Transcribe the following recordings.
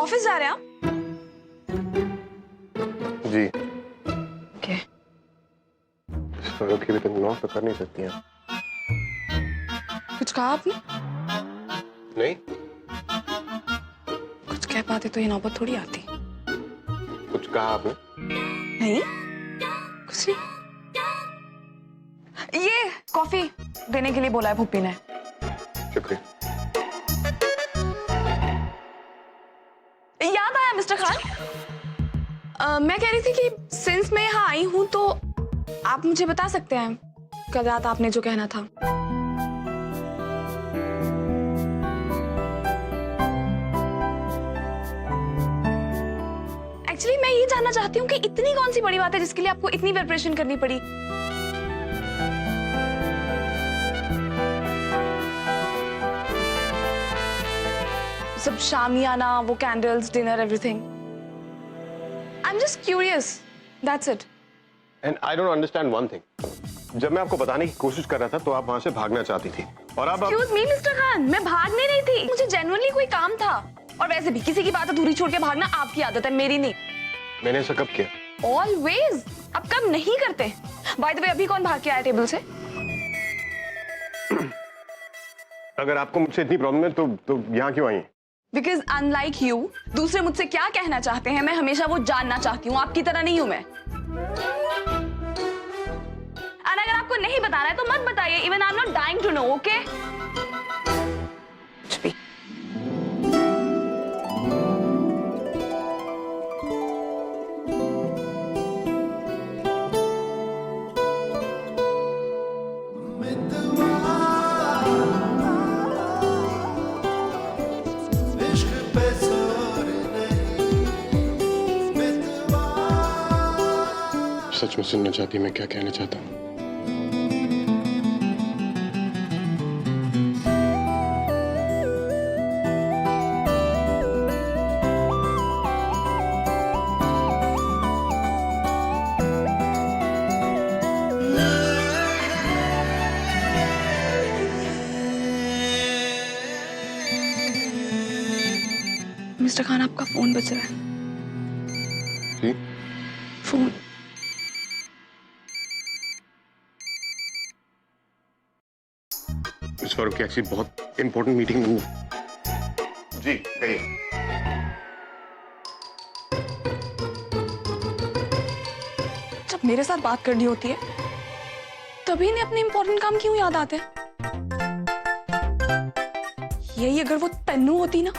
Office जा रहे हैं आप? जी। ओके। सड़क की भी तुम नॉक तो कर नहीं सकती हैं। कुछ कहा आपने? नहीं। कुछ कह पाते तो ये नौबत थोड़ी आती। कुछ कहा आपने? नहीं, कुछ नहीं। ये कॉफी देने के लिए बोला है भूपी ने। शुक्रिया। याद आया मिस्टर खान, मैं कह रही थी कि सिंस मैं यहाँ आई हूं तो आप मुझे बता सकते हैं कल रात आपने जो कहना था। एक्चुअली मैं ये जानना चाहती हूँ कि इतनी कौन सी बड़ी बात है जिसके लिए आपको इतनी प्रिपरेशन करनी पड़ी। सब शामियाना, वो candles, dinner, everything. I am just curious, that's it. And I don't understand one thing. जब मैं आपको बताने की कोशिश कर रहा था तो आप वहां से भागना चाहती थी और अब एक्सक्यूज मी मिस्टर खान, मैं भागने नहीं थी, मुझे जेन्युइनली कोई काम था। और वैसे भी किसी की बात अधूरी छोड़ के भागना आपकी आदत है, मेरी नहीं। मैंने ऐसा कब किया? ऑलवेज। अब कब नहीं करते। बाय द वे, अभी कौन भाग के आया टेबल से? अगर आपको मुझसे इतनी प्रॉब्लम है तो यहाँ क्यों आई? बिकॉज अनलाइक यू, दूसरे मुझसे क्या कहना चाहते हैं मैं हमेशा वो जानना चाहती हूँ। आपकी तरह नहीं हूं मैं। और अगर आपको नहीं बताना है तो मत बताइए। Even I am not dying to know, okay? सच में सुनना चाहती मैं क्या कहना चाहता हूँ? मिस्टर खान, आपका फोन बज रहा है। जी? फोन। इस बार की एक्चुअली बहुत इंपॉर्टेंट मीटिंग। जी कहिए। जब मेरे साथ बात करनी होती है तभी इन्हें अपने इंपॉर्टेंट काम क्यों याद आते हैं? यही अगर वो तन्नू होती ना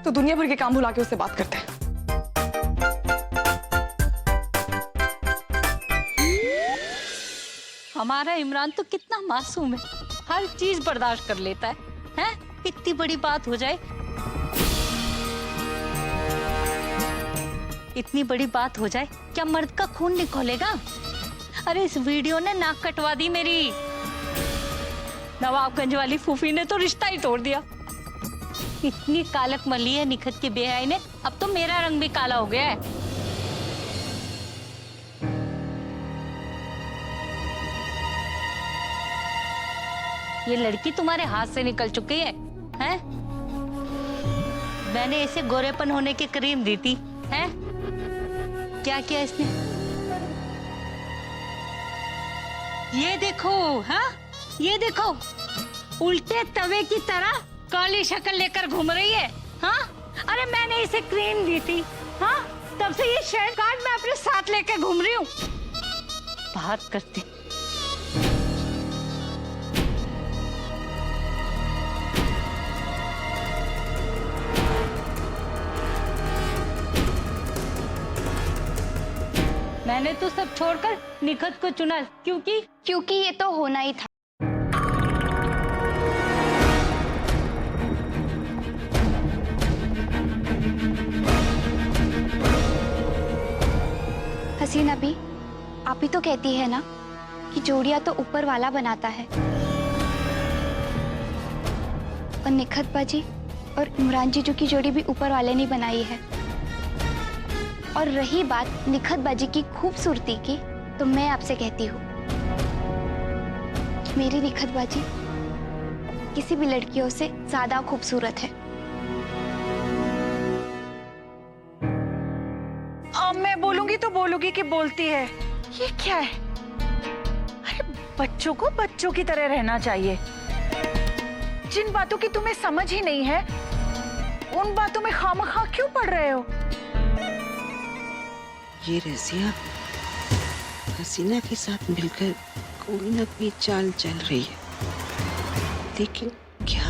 तो दुनिया भर के काम भुला के उससे बात करते हैं। हमारा इमरान तो कितना मासूम है, हर चीज बर्दाश्त कर लेता है। हैं? इतनी बड़ी बात हो जाए, इतनी बड़ी बात हो जाए, क्या मर्द का खून नहीं खोलेगा? अरे इस वीडियो ने नाक कटवा दी मेरी। नवाबगंज वाली फूफी ने तो रिश्ता ही तोड़ दिया। इतनी कालक मली है निखत की बेहयाई ने, अब तो मेरा रंग भी काला हो गया है। ये लड़की तुम्हारे हाथ से निकल चुकी है, हैं? मैंने इसे गोरेपन होने की क्रीम दी थी, हैं? क्या किया इसने? ये देखो, हाँ? ये देखो, उल्टे तवे की तरह काली शक्ल लेकर घूम रही है, हाँ? अरे मैंने इसे क्रीम दी थी, हाँ? तब से ये शर्ट कार्ड मैं अपने साथ लेकर घूम रही हूँ। बात करती। मैंने तो सब छोड़कर निखत को चुना, क्योंकि ये तो होना ही था। हसीना भी, आप ही तो कहती है ना कि जोड़ियां तो ऊपर वाला बनाता है, और निखत बाजी और इमरान जीजू की जोड़ी भी ऊपर वाले ने बनाई है। और रही बात निखत बाजी की खूबसूरती की, तो मैं आपसे कहती हूँ, मेरी निखत बाजी किसी भी लड़कियों से ज्यादा खूबसूरत है। बोलोगी कि बोलती है? ये क्या है? अरे बच्चों को बच्चों की तरह रहना चाहिए। जिन बातों की तुम्हें समझ ही नहीं है, उन बातों में खामखा क्यों पड़ रहे हो? ये रज़िया हसीना के साथ मिलकर कोई ना कोई चाल चल रही है, लेकिन क्या?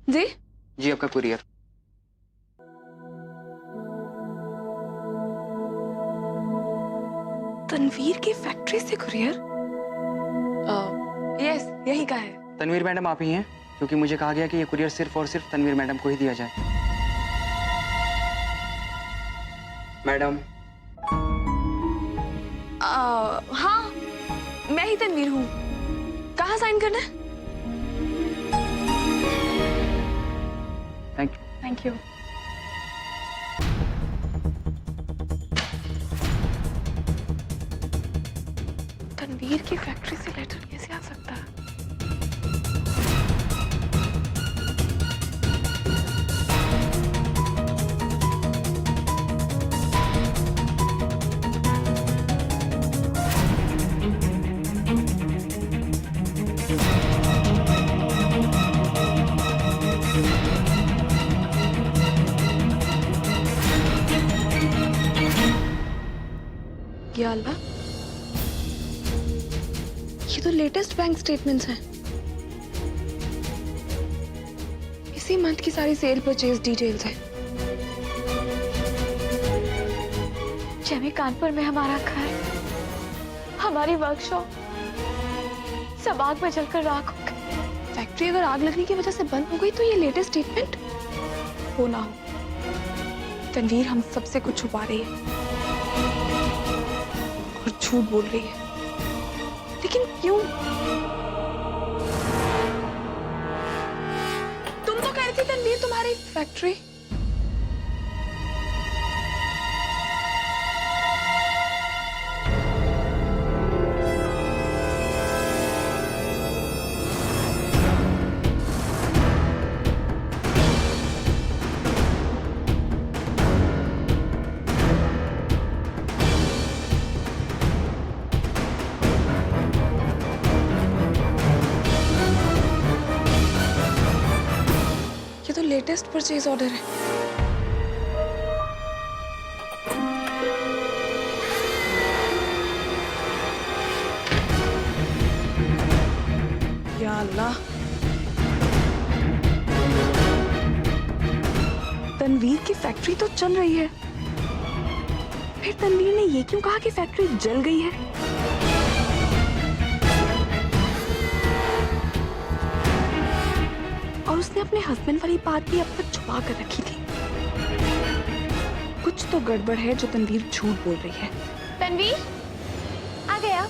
जी जी आपका कुरियर। तनवीर की फैक्ट्री से कुरियर? यस, यही का है। तनवीर मैडम आप ही हैं? क्योंकि मुझे कहा गया कि ये कुरियर सिर्फ और सिर्फ तनवीर मैडम को ही दिया जाए। मैडम। हाँ, मैं ही तनवीर हूँ। कहाँ साइन करना है? Thank you. Thank you. Tanveer की फैक्ट्री से लेटर कैसे आ सकता है? या अल्लाह, ये तो लेटेस्ट बैंक स्टेटमेंट्स हैं। इसी मंथ की सारी सेल परचेज डिटेल्स हैं। जैमी कानपुर में हमारा घर, हमारी वर्कशॉप सब आग में जलकर राख हो गई। फैक्ट्री अगर आग लगने की वजह से बंद हो गई तो ये लेटेस्ट स्टेटमेंट हो ना हो, तनवीर हम सबसे कुछ छुपा रही है और झूठ बोल रही है। लेकिन क्यों? तुम तो कह रही थी तनवीर तुम्हारी फैक्ट्री। ये तो लेटेस्ट परचेज ऑर्डर है। या अल्लाह, तनवीर की फैक्ट्री तो चल रही है, फिर तनवीर ने ये क्यों कहा कि फैक्ट्री जल गई है? और उसने अपने हस्बैंड वाली बात भी अब तक छुपा कर रखी थी। कुछ तो गड़बड़ है जो तनवीर झूठ बोल रही है। तनवीर आ गया।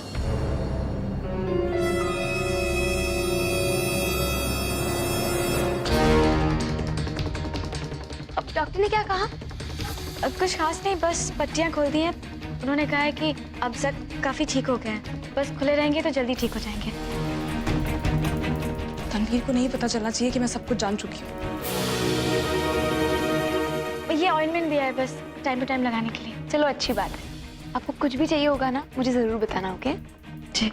अब डॉक्टर ने क्या कहा? कुछ खास नहीं, बस पट्टियां खोल दी हैं। उन्होंने कहा है कि अब जख्म काफी ठीक हो गए हैं, बस खुले रहेंगे तो जल्दी ठीक हो जाएंगे। तनवीर को नहीं पता चलना चाहिए कि मैं सब कुछ जान चुकी हूँ। ये ऑइंटमेंट दिया है बस टाइम टू टाइम लगाने के लिए। चलो अच्छी बात है। आपको कुछ भी चाहिए होगा ना, मुझे जरूर बताना। ओके जी।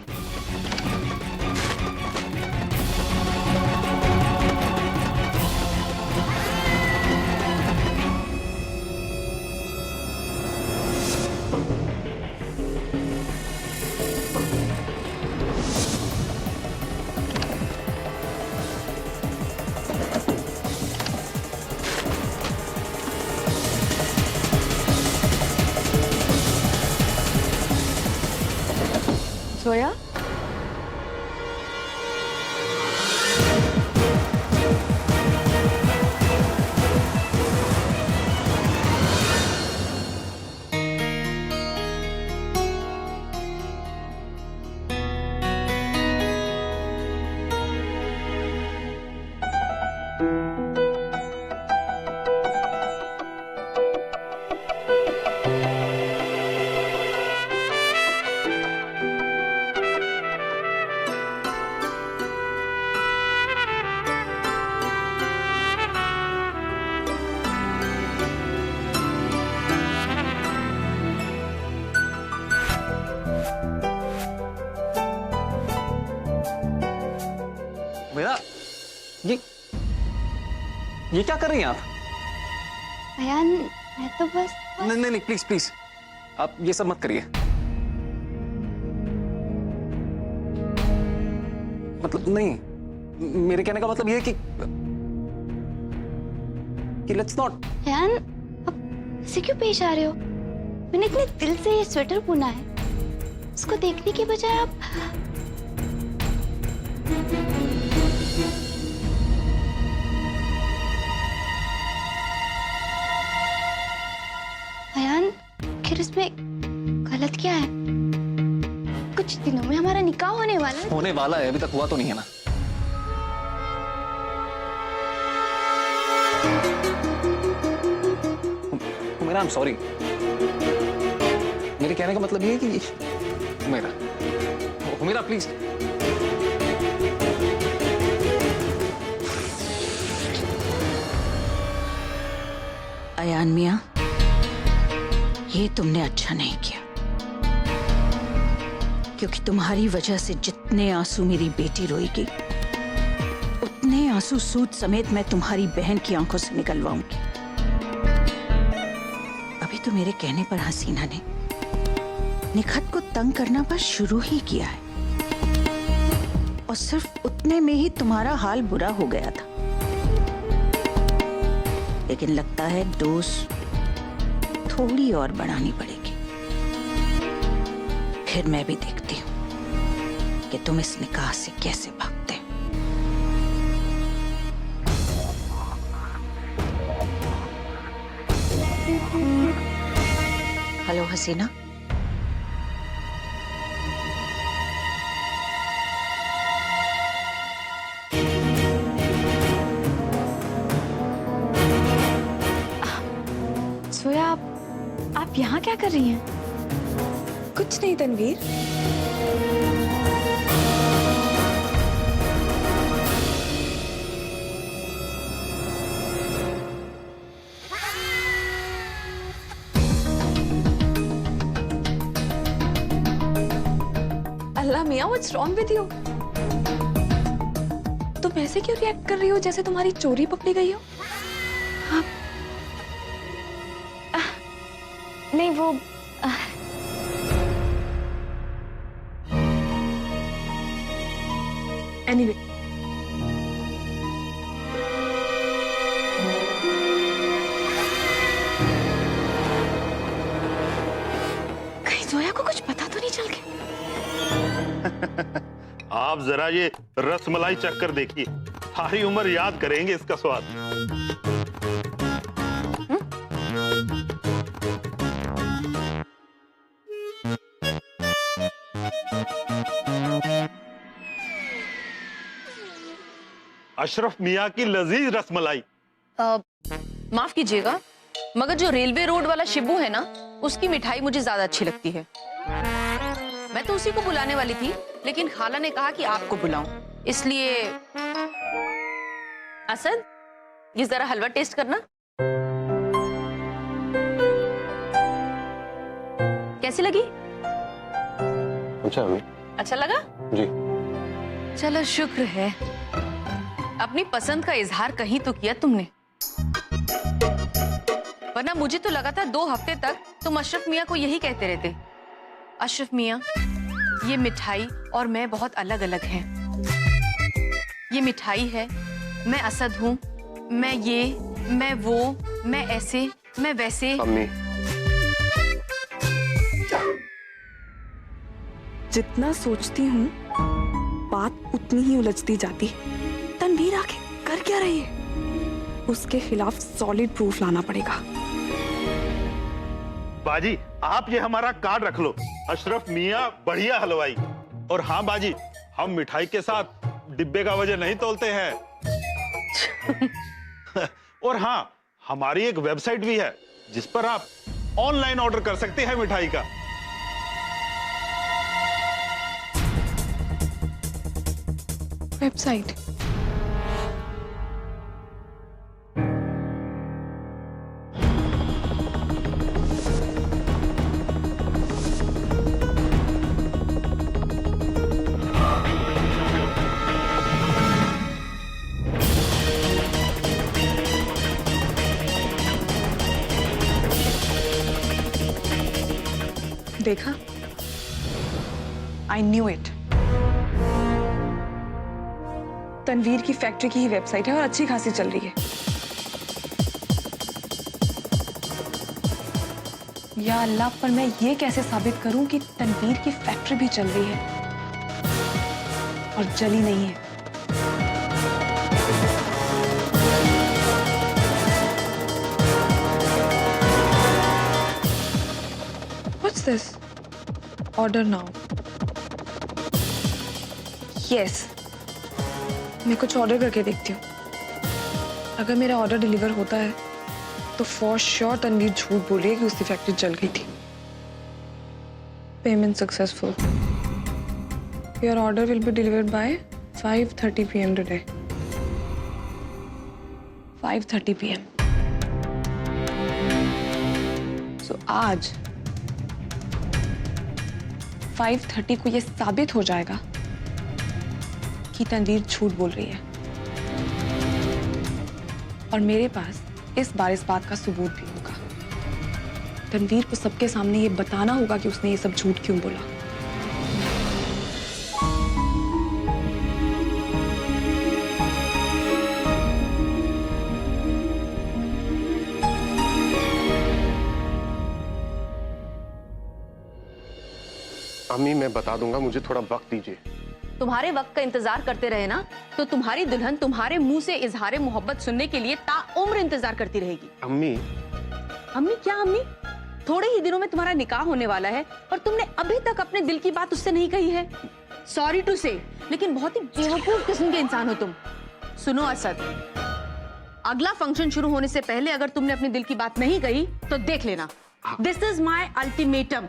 जोया, ये क्या कर रही हैं आप? अयान, मैं तो बस नहीं नहीं नहीं, प्लीज प्लीज, आप ये सब मत करिए। मतलब नहीं, मेरे कहने का मतलब ये है कि लेट्स नॉट। अयान, अब ऐसे क्यों पेश आ रहे हो? मैंने इतने दिल से ये स्वेटर बुना है, उसको देखने के बजाय आप अयान, आखिर इसमें गलत क्या है? कुछ दिनों में हमारा निकाह होने वाला है। होने वाला है, अभी तक हुआ तो नहीं है ना। Humaira, I'm sorry। मेरे कहने का मतलब ये है कि हुमैरा प्लीज। अयान मियां, ये तुमने अच्छा नहीं किया, क्योंकि तुम्हारी वजह से जितने आंसू मेरी बेटी रोएगी, उतने आंसू सूद समेत मैं तुम्हारी बहन की आंखों से निकलवाऊंगी। अभी तो मेरे कहने पर हसीना ने निखत को तंग करना बस शुरू ही किया है, और सिर्फ उतने में ही तुम्हारा हाल बुरा हो गया था। लेकिन लगता है डोज थोड़ी और बढ़ानी पड़ेगी। फिर मैं भी देखती हूं कि तुम इस निकाह से कैसे भागते हो। हेलो हसीना, सोया, आप यहाँ क्या कर रही हैं? कुछ नहीं तनवीर। अल्लाह मियाँ, व्हाट्स रॉन्ग विद यू? तुम ऐसे क्यों रिएक्ट कर रही हो जैसे तुम्हारी चोरी पकड़ी गई हो? नहीं, वो एनीवे, कहीं जोया को कुछ पता तो नहीं चल गया? आप जरा ये रसमलाई चक्कर देखिए, सारी उम्र याद करेंगे इसका स्वाद। अशरफ मियाँ की लजीज रसमलाई। माफ कीजिएगा, मगर जो रेलवे रोड वाला शिबू है ना, उसकी मिठाई मुझे ज्यादा अच्छी लगती है। मैं तो उसी को बुलाने वाली थी, लेकिन खाला ने कहा कि आपको बुलाऊं, इसलिए असद, ये जरा हलवा टेस्ट करना। कैसी लगी? अच्छा लगा? जी। चलो शुक्र है, अपनी पसंद का इजहार कहीं तो किया तुमने, वरना मुझे तो लगा था 2 हफ्ते तक तुम अशरफ मियाँ को यही कहते रहते, अशरफ मियाँ, ये मिठाई और मैं बहुत अलग अलग हैं। ये मिठाई है, मैं असद हूँ, मैं ये, मैं वो, मैं ऐसे, मैं वैसे। अम्मी, जितना सोचती हूँ बात उतनी ही उलझती जाती है। तनवीर आखिर कर क्या रही है? उसके खिलाफ सॉलिड प्रूफ लाना पड़ेगा। बाजी, आप ये हमारा कार्ड रख लो, अशरफ मियाँ बढ़िया हलवाई। और हाँ बाजी, हम मिठाई के साथ डिब्बे का वजन नहीं तोलते हैं। और हाँ, हमारी एक वेबसाइट भी है जिस पर आप ऑनलाइन ऑर्डर कर सकते हैं मिठाई का। वेबसाइट? देखा? I knew it. तनवीर की फैक्ट्री की ही वेबसाइट है और अच्छी खासी चल रही है। या अल्लाह, पर मैं ये कैसे साबित करूं कि तनवीर की फैक्ट्री भी चल रही है और जली नहीं है? What's this? Order now. Yes. मैं कुछ ऑर्डर करके देखती हूँ। अगर मेरा ऑर्डर डिलीवर होता है तो फॉर श्योर तनवीर झूठ बोल रही है कि उसकी फैक्ट्री जल गई थी। Payment successful. Your order will be delivered by 5:30 PM today. 5:30 PM। सो आज 5:30 को ये साबित हो जाएगा कि तनवीर झूठ बोल रही है और मेरे पास इस बात का सबूत भी होगा। तनवीर को सबके सामने ये बताना होगा कि उसने ये सब झूठ क्यों बोला। अम्मी मैं बता दूंगा, मुझे थोड़ा वक्त दीजिए। तुम्हारे वक्त का इंतजार करते रहे ना तो तुम्हारी दुल्हन तुम्हारे मुंह से इजहार मोहब्बत सुनने के लिए ताउम्र इंतजार करती रहेगी। अम्मी अम्मी क्या अम्मी? थोड़े ही दिनों में तुम्हारा निकाह होने वाला है और तुमने अभी तक अपने दिल की बात उससे नहीं कही है। सॉरी टू से, लेकिन बहुत ही बेवकूफ किस्म के इंसान हो तुम। सुनो असद, अगला फंक्शन शुरू होने से पहले अगर तुमने अपने दिल की बात नहीं कही तो देख लेना। This is my ultimatum.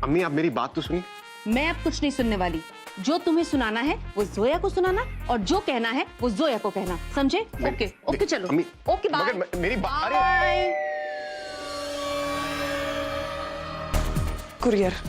अम्मी आप मेरी बात तो सुनिए। मैं अब कुछ नहीं सुनने वाली। जो तुम्हें सुनाना है वो जोया को सुनाना और जो कहना है वो जोया को कहना, समझे? ओके ओके चलो। अम्मी, ओके बाय। मगर मेरी बात। बाय। कुरियर।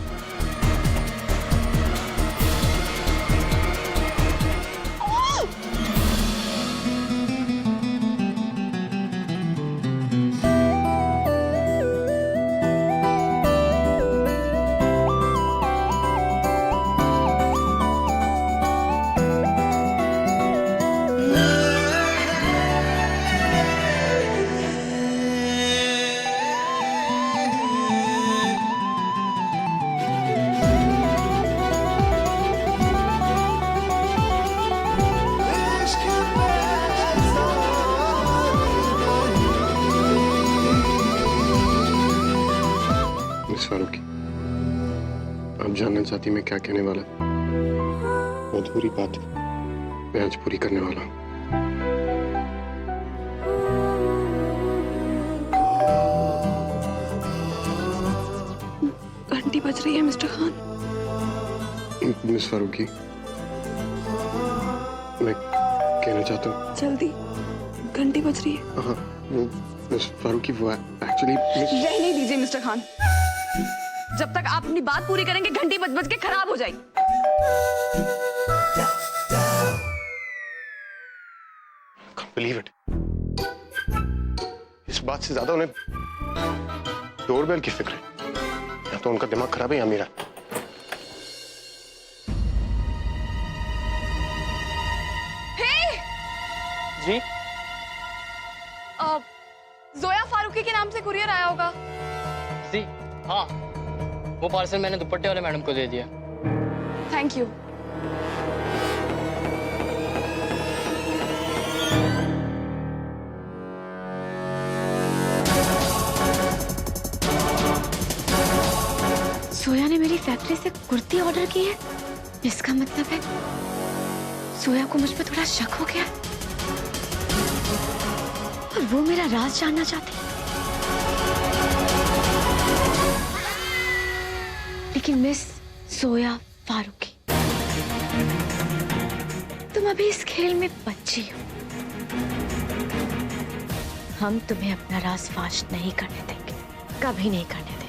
मिस फारूकी, आप जानना चाहती मैं क्या कहने वाला? वो अधूरी बात मैं आज पूरी करने वाला हूँ। घंटी बज रही है मिस्टर खान। मिस फारूकी, मैं कहना चाहता हूँ। जल्दी, घंटी बज रही है। हाँ वो मिस फारूकी, वो एक्चुअली रहने दीजिए मिस्टर खान। जब तक आप अपनी बात पूरी करेंगे घंटी बज बज के खराब हो जाएगी। बिलीव इट, इस बात से ज्यादा उन्हें डोरबेल की फिक्र है। या तो उनका दिमाग खराब है या मेरा। जी जोया फारूकी के नाम से कुरियर आया होगा। जी हाँ, वो पार्सल मैंने दुपट्टे वाले मैडम को दे दिया। Thank you. सोया ने मेरी फैक्ट्री से कुर्ती ऑर्डर की है। इसका मतलब है सोया को मुझ पर थोड़ा शक हो गया और वो मेरा राज जानना चाहती है। लेकिन मिस सोया फारूकी, तुम अभी इस खेल में बच्ची हो। हम तुम्हें अपना राज फाश नहीं करने देंगे, कभी नहीं करने देंगे।